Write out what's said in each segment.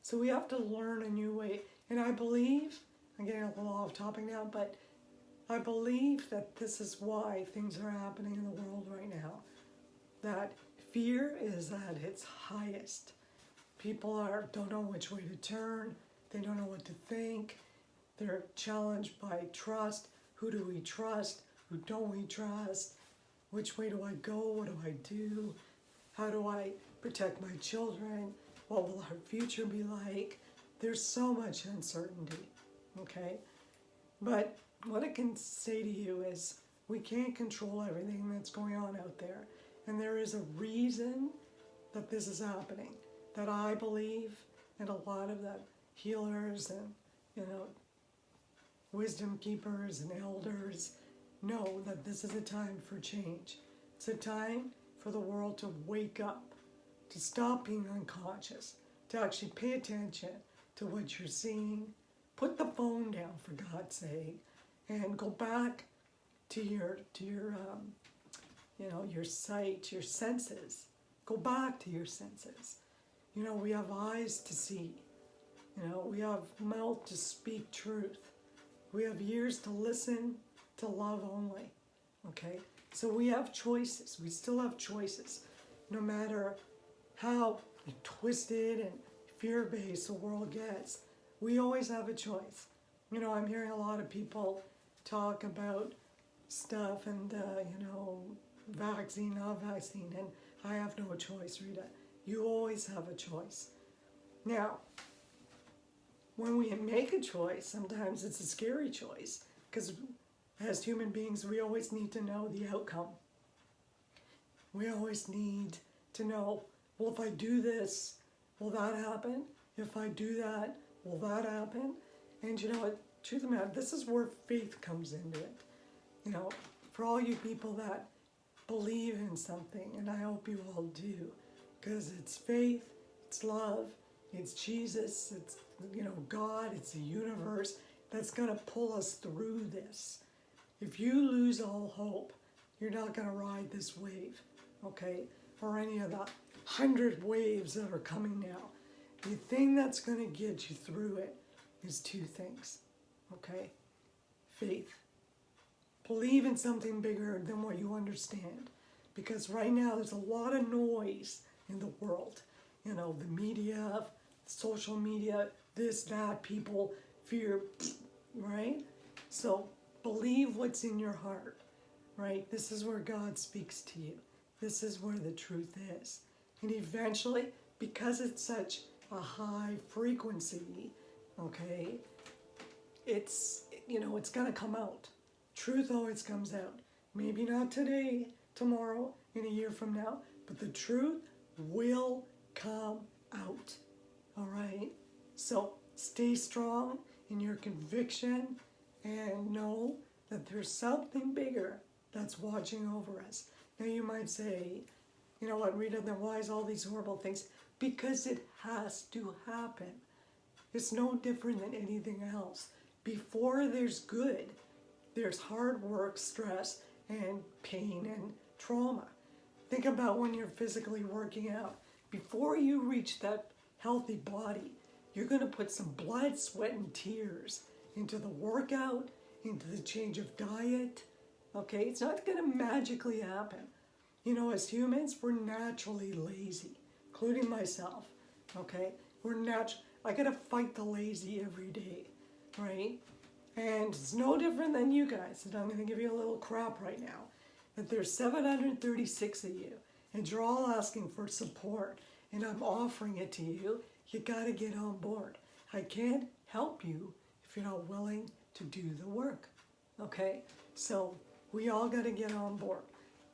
So we have to learn a new way. And I believe, I'm getting a little off topic now, but I believe that this is why things are happening in the world right now. That fear is at its highest. People don't know which way to turn. They don't know what to think. They're challenged by trust. Who do we trust? Who don't we trust? Which way do I go? What do I do? How do I protect my children? What will our future be like? There's so much uncertainty, okay? But what I can say to you is we can't control everything that's going on out there. And there is a reason that this is happening, that I believe, and a lot of the healers and, wisdom keepers and elders know that this is a time for change. It's a time for the world to wake up, to stop being unconscious, to actually pay attention to what you're seeing. Put the phone down, for God's sake, and go back to your sight, your senses. Go back to your senses. We have eyes to see. We have mouth to speak truth. We have ears to listen, to love only. Okay? So we have choices. We still have choices. No matter how twisted and fear-based the world gets, we always have a choice. I'm hearing a lot of people talk about stuff and, vaccine, not vaccine, and I have no choice, Rita. You always have a choice. Now, when we make a choice, sometimes it's a scary choice, because as human beings, we always need to know the outcome. We always need to know, well, if I do this, will that happen? If I do that, will that happen? And you know what, truth of the matter, this is where faith comes into it. For all you people that believe in something, and I hope you all do, because it's faith, it's love, it's Jesus, it's God, it's the universe that's going to pull us through this. If you lose all hope, you're not going to ride this wave, okay? Or any of the 100 waves that are coming now. The thing that's going to get you through it is two things, okay? Faith. Believe in something bigger than what you understand. Because right now there's a lot of noise in the world. The media, social media, this, that, people, fear, right? So believe what's in your heart, right? This is where God speaks to you. This is where the truth is. And eventually, because it's such a high frequency, okay, it's going to come out. Truth always comes out. Maybe not today, tomorrow, in a year from now, but the truth will come out. All right? So stay strong in your conviction and know that there's something bigger that's watching over us. Now you might say, you know what, Rita, then why is all these horrible things? Because it has to happen. It's no different than anything else. Before there's good, there's hard work, stress, and pain and trauma. Think about when you're physically working out. Before you reach that healthy body, you're going to put some blood, sweat, and tears into the workout, into the change of diet. Okay, it's not going to magically happen. As humans, we're naturally lazy, including myself. Okay, I got to fight the lazy every day, right? And it's no different than you guys. And I'm going to give you a little crap right now. That there's 736 of you, and you're all asking for support, and I'm offering it to you. You got to get on board. I can't help you if you're not willing to do the work. Okay? So we all got to get on board.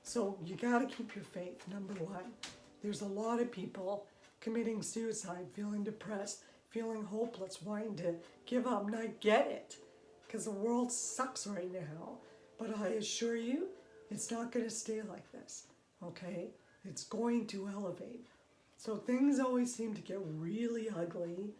So you got to keep your faith, number one. There's a lot of people committing suicide, feeling depressed, feeling hopeless, wanting to give up. And I get it, because the world sucks right now. But I assure you, it's not going to stay like this, okay? It's going to elevate. So things always seem to get really ugly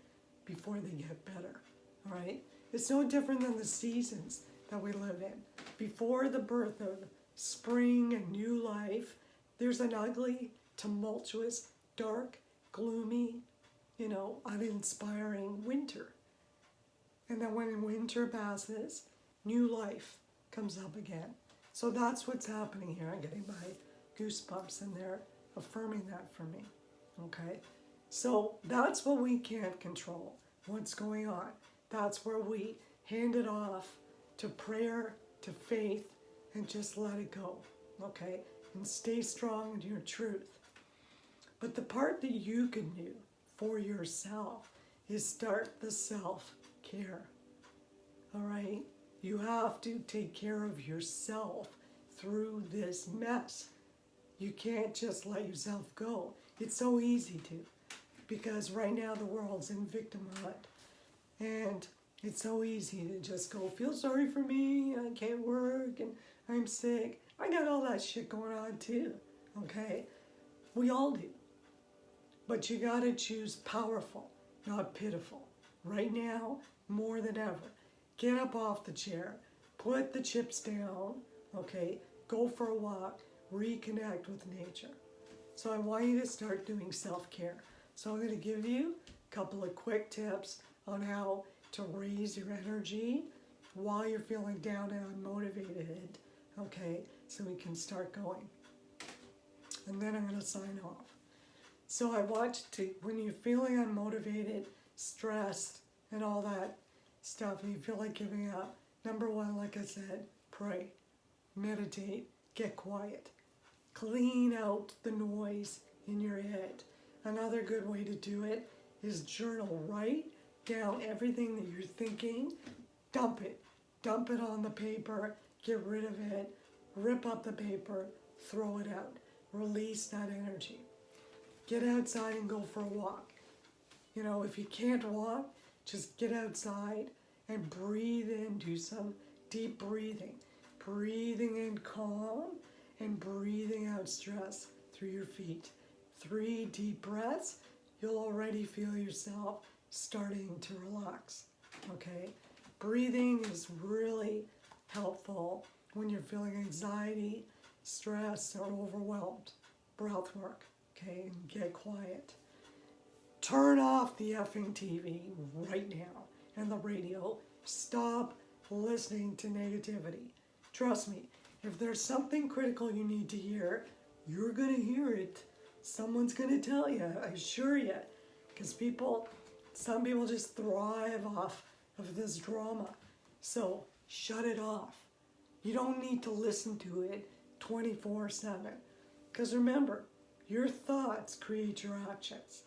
before they get better, all right? It's no different than the seasons that we live in. Before the birth of spring and new life, there's an ugly, tumultuous, dark, gloomy, uninspiring winter. And then when winter passes, new life comes up again. So that's what's happening here. I'm getting my goosebumps and they're affirming that for me. Okay? So that's what we can't control, what's going on. That's where we hand it off to prayer, to faith, and just let it go. Okay? And stay strong in your truth. But the part that you can do for yourself is start the self-care. All right? You have to take care of yourself through this mess. You can't just let yourself go. It's so easy to, because right now the world's in victimhood. And it's so easy to just go, feel sorry for me, I can't work, and I'm sick. I got all that shit going on too, okay? We all do. But you gotta choose powerful, not pitiful. Right now, more than ever. Get up off the chair, put the chips down, okay? Go for a walk, reconnect with nature. So I want you to start doing self-care. So I'm gonna give you a couple of quick tips on how to raise your energy while you're feeling down and unmotivated, okay? So we can start going. And then I'm gonna sign off. So I want you to, when you're feeling unmotivated, stressed, and all that stuff, and you feel like giving up, number one, like I said, pray, meditate, get quiet. Clean out the noise in your head. Another good way to do it is journal. Write down everything that you're thinking, dump it. Dump it on the paper, get rid of it, rip up the paper, throw it out. Release that energy. Get outside and go for a walk. If you can't walk, just get outside and breathe in. Do some deep breathing. Breathing in calm and breathing out stress through your feet. 3 deep breaths, you'll already feel yourself starting to relax. Okay? Breathing is really helpful when you're feeling anxiety, stress, or overwhelmed. Breath work. Okay, and get quiet. Turn off the effing TV right now and the radio. Stop listening to negativity. Trust me, if there's something critical you need to hear, you're going to hear it. Someone's going to tell you, I assure you. Because some people just thrive off of this drama. So shut it off. You don't need to listen to it 24/7. Because remember, your thoughts create your actions,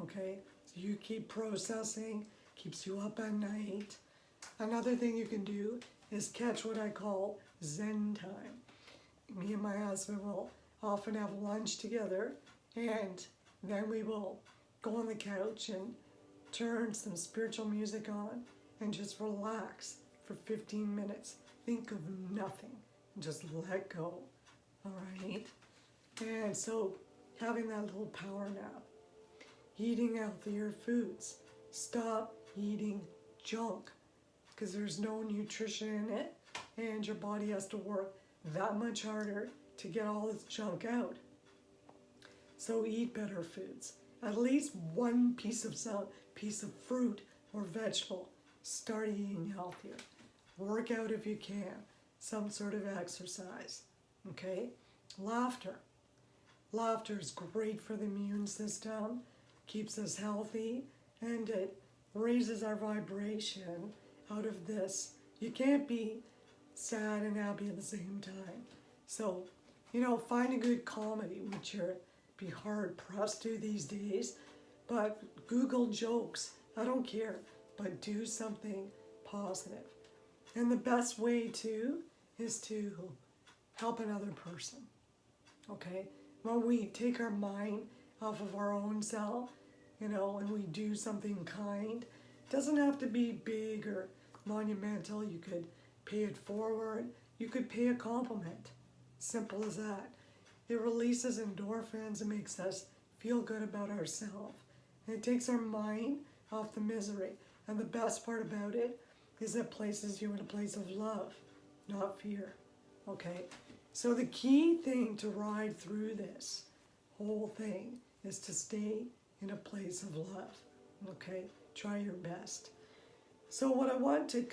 okay? So you keep processing, keeps you up at night. Another thing you can do is catch what I call Zen time. Me and my husband will often have lunch together, and then we will go on the couch and turn some spiritual music on and just relax for 15 minutes. Think of nothing and just let go, all right? And so having that little power nap, eating healthier foods, stop eating junk because there's no nutrition in it and your body has to work that much harder to get all this junk out. So eat better foods. At least one piece of fruit or vegetable. Start eating healthier. Work out if you can. Some sort of exercise. Okay? Laughter. Laughter is great for the immune system, keeps us healthy, and it raises our vibration out of this. You can't be sad and happy at the same time. So, find a good comedy, which you're be hard pressed to these days, but Google jokes. I don't care, but do something positive. And the best way too is to help another person. Okay? When we take our mind off of our own self, and we do something kind, it doesn't have to be big or monumental. You could pay it forward. You could pay a compliment. Simple as that. It releases endorphins and makes us feel good about ourselves. And it takes our mind off the misery. And the best part about it is it places you in a place of love, not fear. Okay? So the key thing to ride through this whole thing is to stay in a place of love. Okay, try your best. So what I want to